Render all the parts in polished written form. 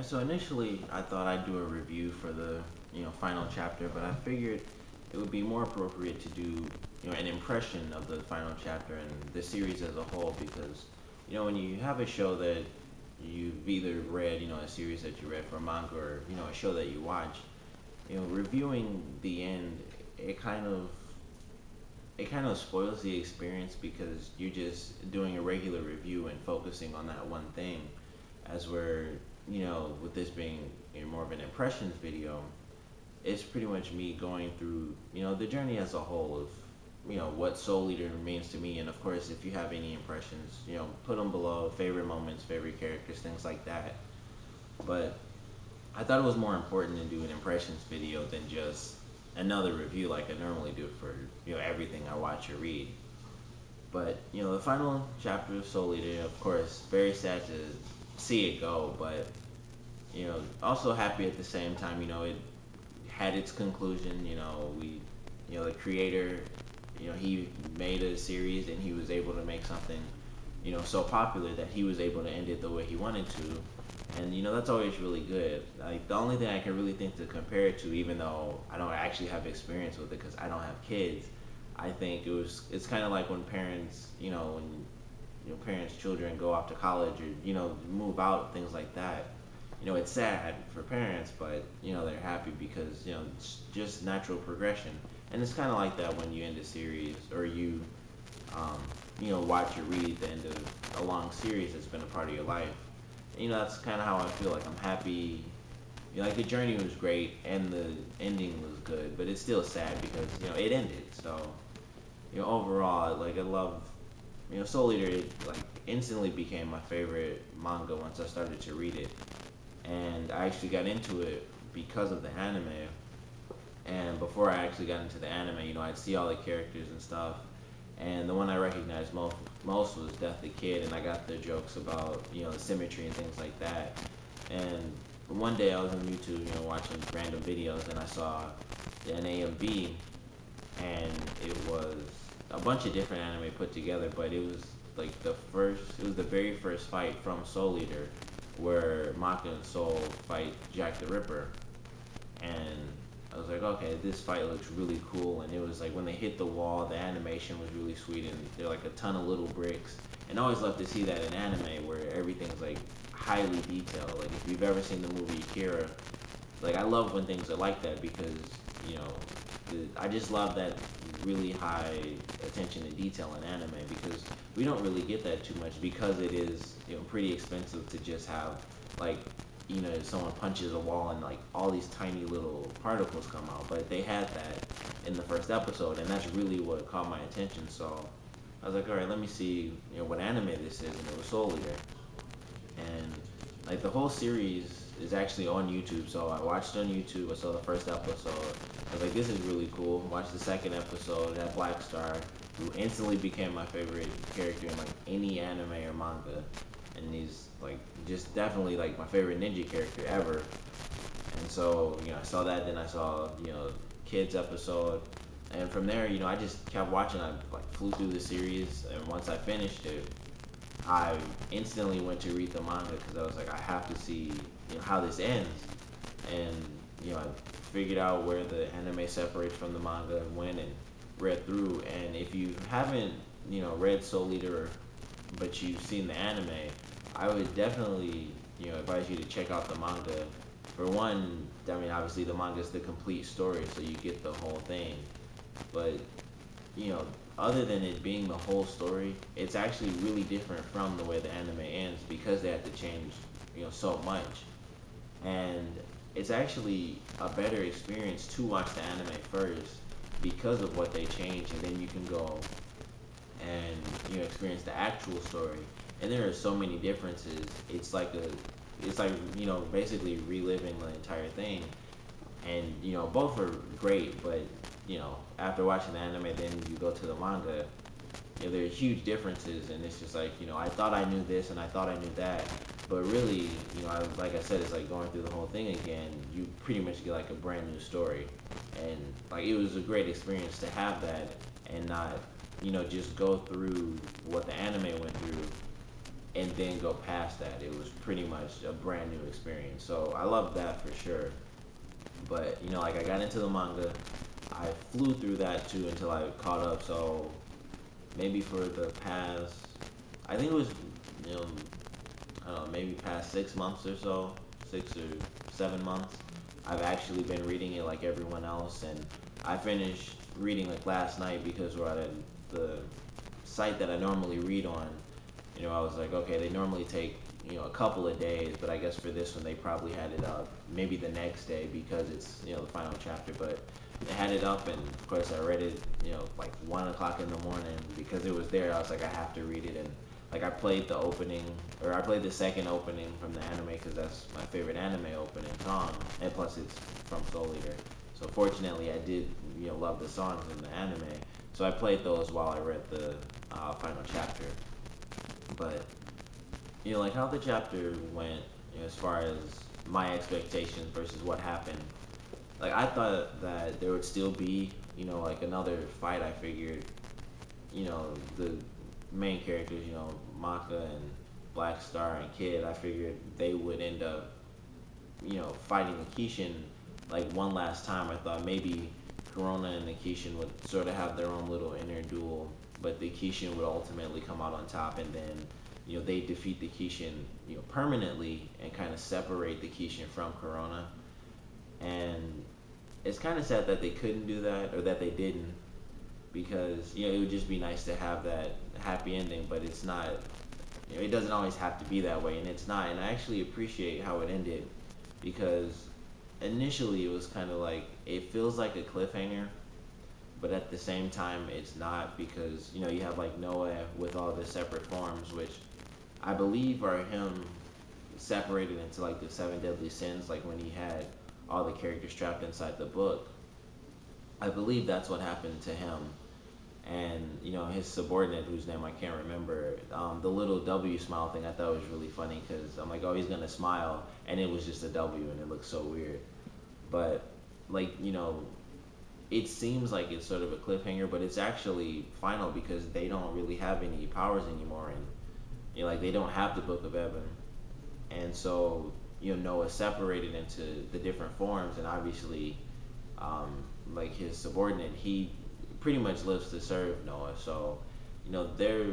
So initially, I thought I'd do a review for the final chapter, but I figured it would be more appropriate to do an impression of the final chapter and the series as a whole because when you have a show that you've either read a series that you read for manga or a show that you watch, reviewing the end, it kind of it kind of spoils the experience because you're just doing a regular review and focusing on that one thing, as where with this being more of an impressions video, it's pretty much me going through the journey as a whole of what Soul Eater means to me, and of course if you have any impressions, put them below, favorite moments, favorite characters, things like that. But I thought it was more important to do an impressions video than just another review like I normally do for everything I watch or read. But the final chapter of Soul Eater, of course, very sad to see it go, but also happy at the same time. It had its conclusion. The creator, he made a series and he was able to make something, so popular that he was able to end it the way he wanted to. And that's always really good. Like the only thing I can really think to compare it to, even though I don't actually have experience with it because I don't have kids, I think it's kind of like when parents, when parents' children go off to college or move out, things like that. It's sad for parents, but they're happy because it's just natural progression. And it's kind of like that when you end a series or you um, watch or read the end of a long series that's been a part of your life. That's kind of how I feel. Like I'm happy. Like the journey was great and the ending was good, but it's still sad because it ended. So overall, like I love Soul Eater. It, like instantly became my favorite manga once I started to read it, and I actually got into it because of the anime. And before I actually got into the anime, I'd see all the characters and stuff, and the one I recognized most was Death the Kid, and I got the jokes about the symmetry and things like that. And one day I was on YouTube, watching random videos, and I saw the NAMV, and it was a bunch of different anime put together, but it was like it was the very first fight from Soul Eater, where Maka and Soul fight Jack the Ripper, and I was like, okay, this fight looks really cool. And it was like when they hit the wall, the animation was really sweet, and they're like a ton of little bricks. And I always love to see that in anime where everything's like highly detailed. Like if you've ever seen the movie Akira, like I love when things are like that because you know I just love that really high attention to detail in anime because we don't really get that too much because it is pretty expensive to just have like someone punches a wall and like all these tiny little particles come out, but they had that in the first episode, and that's really what caught my attention. So I was like, all right, let me see what anime this is, and it was Soul Eater. And like the whole series is actually on YouTube. So I watched it on YouTube. I saw the first episode. I was like, this is really cool. Watched the second episode. That Black Star, who instantly became my favorite character in like any anime or manga, and he's like just definitely like my favorite ninja character ever. And so I saw that. Then I saw kids episode. And from there, I just kept watching. I like flew through the series, and once I finished it, I instantly went to read the manga because I was like, I have to see how this ends, and I figured out where the anime separates from the manga and went and read through. And if you haven't read Soul Eater, but you've seen the anime, I would definitely advise you to check out the manga. For one, I mean obviously the manga is the complete story, so you get the whole thing. But you know, other than it being the whole story, it's actually really different from the way the anime ends because they had to change, so much. And it's actually a better experience to watch the anime first because of what they changed, and then you can go and experience the actual story. And there are so many differences. It's like basically reliving the entire thing, and both are great, but after watching the anime then you go to the manga, there's huge differences, and it's just like I thought I knew this and I thought I knew that, but really like I said, it's like going through the whole thing again. You pretty much get like a brand new story, and like it was a great experience to have that and not just go through what the anime went through. and then go past that. It was pretty much a brand new experience. So I love that for sure. But like I got into the manga, I flew through that too until I caught up. So maybe for the past, I think it was, you know, I don't know, maybe past 6 months or so, 6 or 7 months. I've actually been reading it like everyone else, and I finished reading like last night because we're at the site that I normally read on. I was like, okay, they normally take a couple of days, but I guess for this one they probably had it up maybe the next day because it's the final chapter. But they had it up, and of course I read it like 1 o'clock in the morning because it was there. I was like, I have to read it, and like I played the opening, or I played the second opening from the anime because that's my favorite anime opening song, and plus it's from Soul Eater. So fortunately, I did love the songs in the anime, so I played those while I read the final chapter. But like how the chapter went, as far as my expectations versus what happened. Like I thought that there would still be, like another fight. I figured, the main characters, Maka and Black Star and Kid. I figured they would end up, fighting the Kishin like one last time. I thought maybe Corona and the Kishin would sort of have their own little inner duel, but the Kishin would ultimately come out on top, and then they defeat the Kishin permanently and kind of separate the Kishin from Corona. And it's kind of sad that they couldn't do that or that they didn't, because it would just be nice to have that happy ending, but it's not. It doesn't always have to be that way, and it's not. And I actually appreciate how it ended because initially it was kind of like it feels like a cliffhanger, but at the same time it's not, because you have like Noah with all the separate forms, which I believe are him separated into like the seven deadly sins, like when he had all the characters trapped inside the book. I believe that's what happened to him. And his subordinate, whose name I can't remember, the little W smile thing I thought was really funny because I'm like, oh, he's gonna smile, and it was just a W, and it looked so weird. But like it seems like it's sort of a cliffhanger, but it's actually final because they don't really have any powers anymore, and like they don't have the Book of Eben, and so Noah separated into the different forms, and obviously, like his subordinate, he pretty much lives to serve Noah. So their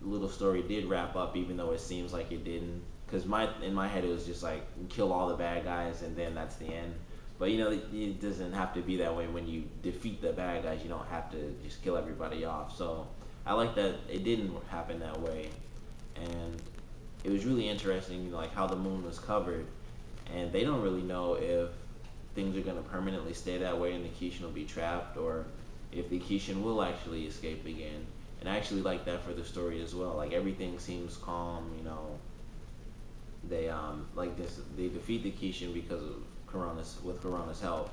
little story did wrap up, even though it seems like it didn't. Because in my head it was just like kill all the bad guys and then that's the end. But it doesn't have to be that way. When you defeat the bad guys, you don't have to just kill everybody off. So I like that it didn't happen that way, and it was really interesting, like how the moon was covered, and they don't really know if things are gonna permanently stay that way and the Kishin will be trapped, or if the Kishin will actually escape again. And I actually like that for the story as well. Like everything seems calm, They like this. They defeat the Kishin because of Corona's help,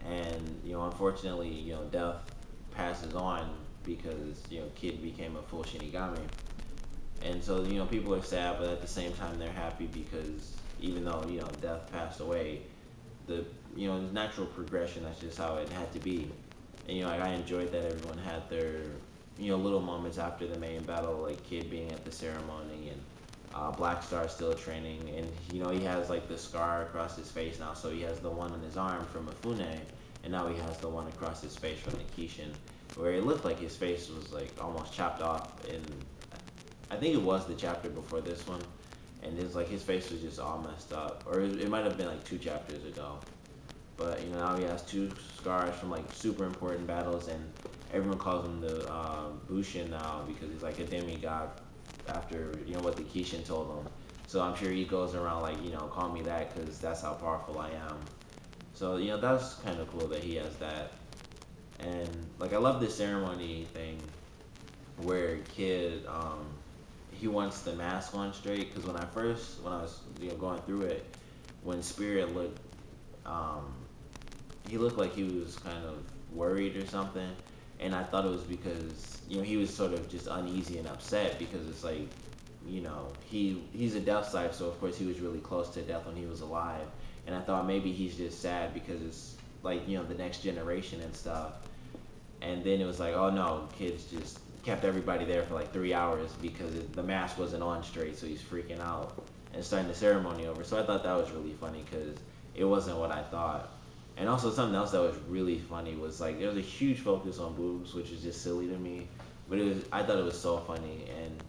and unfortunately, Death passes on because Kid became a full Shinigami, and so people are sad, but at the same time they're happy because even though Death passed away, the natural progression. That's just how it had to be, and like I enjoyed that everyone had their little moments after the main battle, like Kid being at the ceremony and Black Star still training, and he has like the scar across his face now, so he has the one on his arm from Mifune, and now he has the one across his face from the Kishin, where it looked like his face was like almost chopped off. In I think it was the chapter before this one, and it's like his face was just all messed up, or it might have been like 2 chapters ago. But now he has 2 scars from like super important battles, and everyone calls him the Bushin now because he's like a demigod after what the Kishin told him. So I'm sure he goes around like call me that because that's how powerful I am. So that's kind of cool that he has that. And like I love this ceremony thing where Kid he wants the mask on straight, because when I was going through it, when Spirit looked um he looked like he was kind of worried or something, and I thought it was because he was sort of just uneasy and upset because it's like he's a Death side, so of course he was really close to Death when he was alive, and I thought maybe he's just sad because it's like the next generation and stuff, and then it was like, oh no, kept everybody there for like 3 hours because the mask wasn't on straight, so he's freaking out and starting the ceremony over. So I thought that was really funny because it wasn't what I thought. And also something else that was really funny was like there was a huge focus on boobs, which is just silly to me. But it was I thought it was so funny. And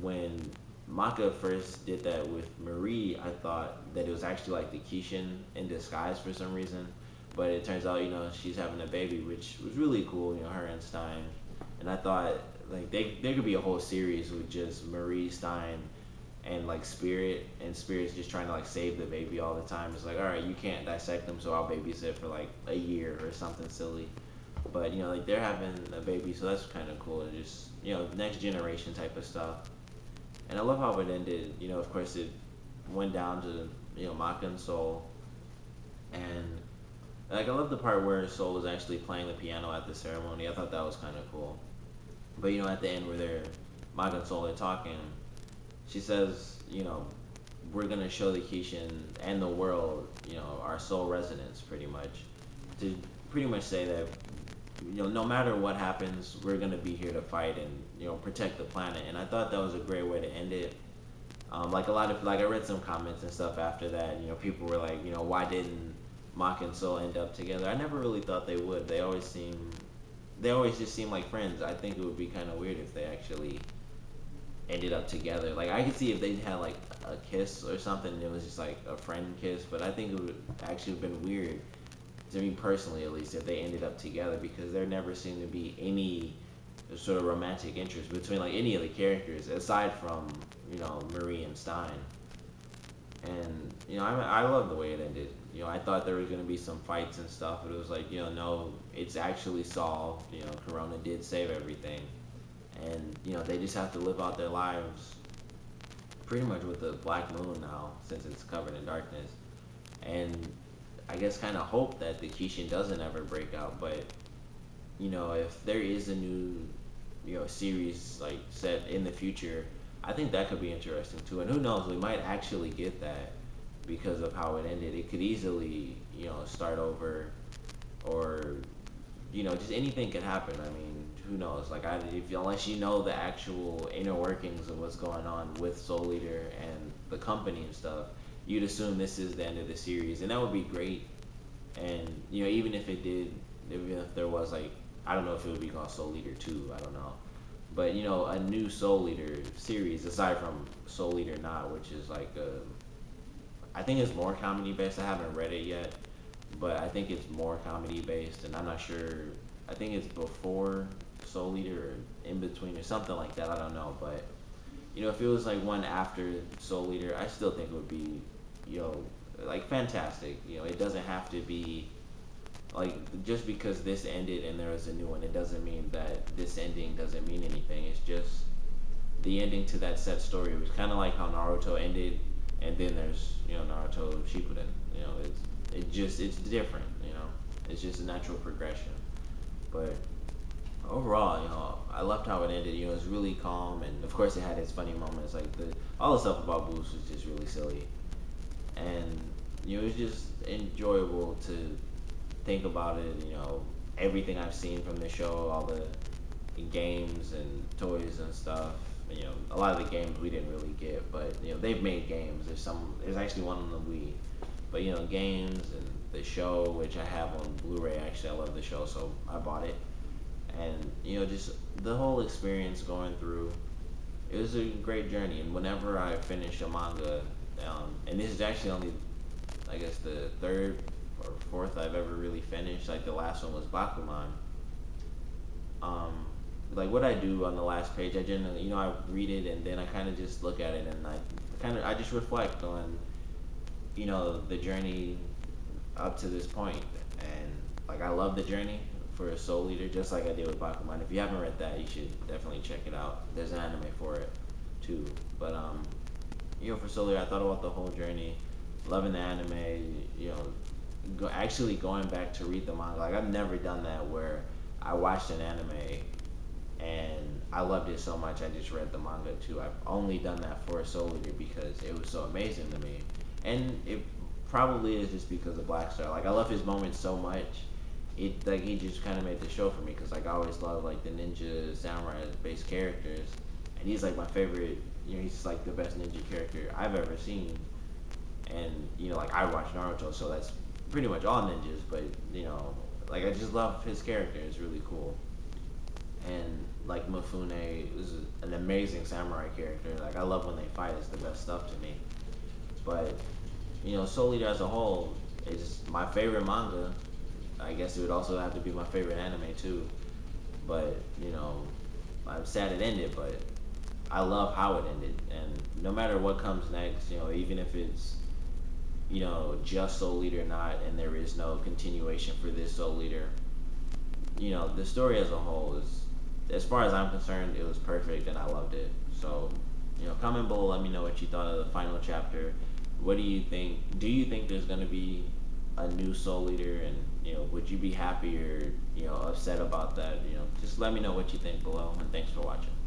when Maka first did that with Marie, I thought that it was actually like the Kishin in disguise for some reason. But it turns out, she's having a baby, which was really cool, her and Stein. And I thought like there could be a whole series with just Marie, Stein, and like Spirit, and Spirit's just trying to like save the baby all the time. It's like, all right, you can't dissect them, so I'll babysit for like a year or something silly. But like they're having a baby, so that's kind of cool. And just next generation type of stuff. And I love how it ended. Of course it went down to Maka and Soul, and like I love the part where Soul was actually playing the piano at the ceremony. I thought that was kind of cool. But at the end where they're Maka and Soul are talking, she says, we're gonna show the Kishin and the world, our soul resonance, pretty much, to pretty much say that, no matter what happens, we're gonna be here to fight and protect the planet. And I thought that was a great way to end it. Like a lot of like I read some comments and stuff after that. People were like, why didn't Mach and Soul end up together? I never really thought they would. They always just seem like friends. I think it would be kind of weird if they actually ended up together. Like I could see if they had like a kiss or something, and it was just like a friend kiss. But I think it would actually have been weird, to me personally at least, if they ended up together, because there never seemed to be any sort of romantic interest between like any of the characters aside from Marie and Stein. And I love the way it ended. I thought there was gonna be some fights and stuff, but it was like no, it's actually solved. Corona did save everything, and they just have to live out their lives pretty much with the black moon now, since it's covered in darkness. And I guess kind of hope that the Kishin doesn't ever break out. But if there is a new series like set in the future, I think that could be interesting too. And who knows, we might actually get that because of how it ended. It could easily start over, or just anything could happen. I mean, who knows? Like, unless you know the actual inner workings of what's going on with Soul Eater and the company and stuff, you'd assume this is the end of the series, and that would be great. And even if it did, even if there was like, I don't know if it would be called Soul Eater 2, I don't know. But a new Soul Eater series aside from Soul Eater Not, which is like I think it's more comedy based. I haven't read it yet, but I think it's more comedy based, and I'm not sure. I think it's before Soul Eater or in between or something like that. I don't know, but if it was like one after Soul Eater, I still think it would be like fantastic. It doesn't have to be like, just because this ended and there was a new one, it doesn't mean that this ending doesn't mean anything. It's just the ending to that set story. It was kind of like how Naruto ended, and then there's Naruto Shippuden. It's different. It's just a natural progression. But overall, I loved how it ended. It was really calm, and of course it had its funny moments. Like all the stuff about Boost was just really silly, and it was just enjoyable to think about it. Everything I've seen from the show, all the games and toys and stuff. A lot of the games we didn't really get, but they've made games. There's actually one on the Wii, but games and the show, which I have on Blu-ray. Actually, I love the show, so I bought it. And just the whole experience going through, it was a great journey. And whenever I finish a manga, and this is actually only, I guess, the third or fourth I've ever really finished. Like the last one was Bakuman. Like what I do on the last page, I generally, I read it and then I kind of just look at it, and I just reflect on, the journey up to this point. And like I love the journey for Soul Eater, just like I did with Bakuman. If you haven't read that, you should definitely check it out. There's an anime for it too. But for Soul Eater, I thought about the whole journey, loving the anime. Actually going back to read the manga. Like I've never done that where I watched an anime and I loved it so much I just read the manga too. I've only done that for Soul Eater because it was so amazing to me, and it probably is just because of Black Star. Like I love his moments so much it like he just kind of made the show for me because like I always love like the ninja samurai based characters, and he's like my favorite. You know, he's like the best ninja character I've ever seen, and you know, like I watch Naruto, so that's pretty much all ninjas. But you know, like I just love his character; it's really cool. And like Mifune is an amazing samurai character. Like I love when they fight; it's the best stuff to me. But you know, Soul Eater as a whole is my favorite manga. I guess it would also have to be my favorite anime too. But you know, I'm sad it ended, but I love how it ended. And no matter what comes next, you know, even if it's just Soul Eater not, and there is no continuation for this Soul Eater, you know, the story as a whole is, as far as I'm concerned, it was perfect, and I loved it. So, you know, comment below, let me know what you thought of the final chapter. What do you think? Do you think there's gonna be a new Soul Eater, and you know, would you be happy or upset about that? You know, just let me know what you think below, and thanks for watching.